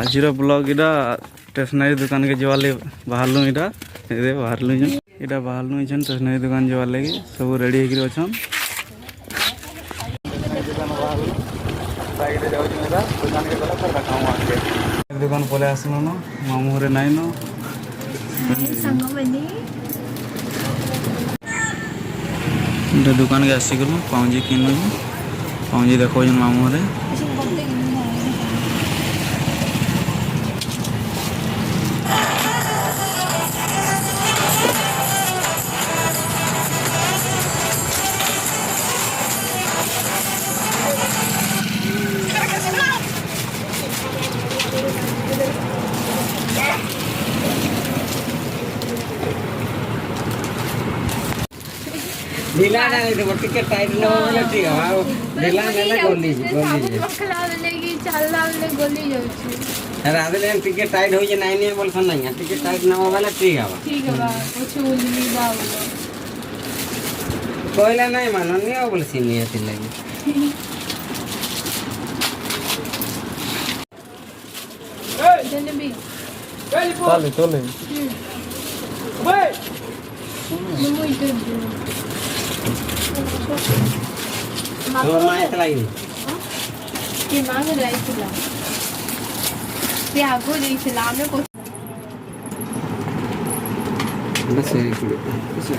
आज ब्लॉग इटा स्टेशनरी दुकान के जवाले बाहरलु इटा ये बाहरलु इटा बाहरलु इछन स्टेशनरी दुकान जवार लगी सब रेडी होकर अछन दुकान पले आसन न मामू रे नाइन दुकान के आसिक पाउजी किन पाउजी देखो मामू रे ढीला नहीं तो टिकट टाइट न होले ठीक है ढीला नहीं गोली गोली पखला लेगी चलला ले गोली जाउछी रात ले टिकट टाइट हो जे नहीं बोल सन नहीं टिकट टाइट न होले ठीक है बा कुछ उल्ली दाव कोइला नहीं मानो नहीं हो बोल सीनी है लगी जनबी चले चले ओए मम्मी इधर तो माय चलाई ये मांग रही थी ला ये आगो नहीं चला में को बस ये कुछ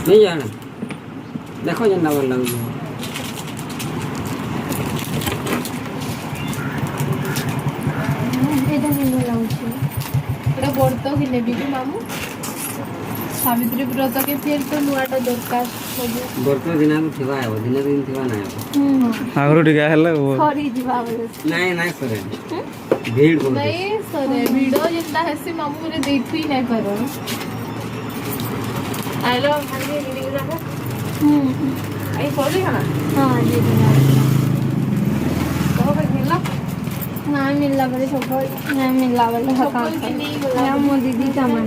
नहीं जाना देखो जन्ना बोल लग एदा नहीं लाउची एटा बर्तो कि नेबी कि मामू सावित्री व्रत के फिर तो नुआटा दरकार सब बर्तो दिन थिबा है दिन दिन थिबा ना आगरो टिका हला वो खरी जीवा बोले नहीं नहीं करे भीड़ बहुत नहीं सरे वीडियो जिंदा हैसे मामू ने देखी नहीं करो हेलो खाली वीडियो लगा आई फॉलो करना हां जी तो भाई मिला ना मिलला बोले सब ना मिलला बोले हका ना मो दीदी का मान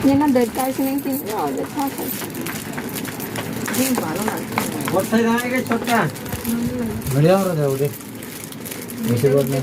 ये ना दरकार से नहीं थी और अच्छा था ठीक बालो ना बहुत सही रहा है छोटा बढ़िया हो रहा है उधर ऐसे बात नहीं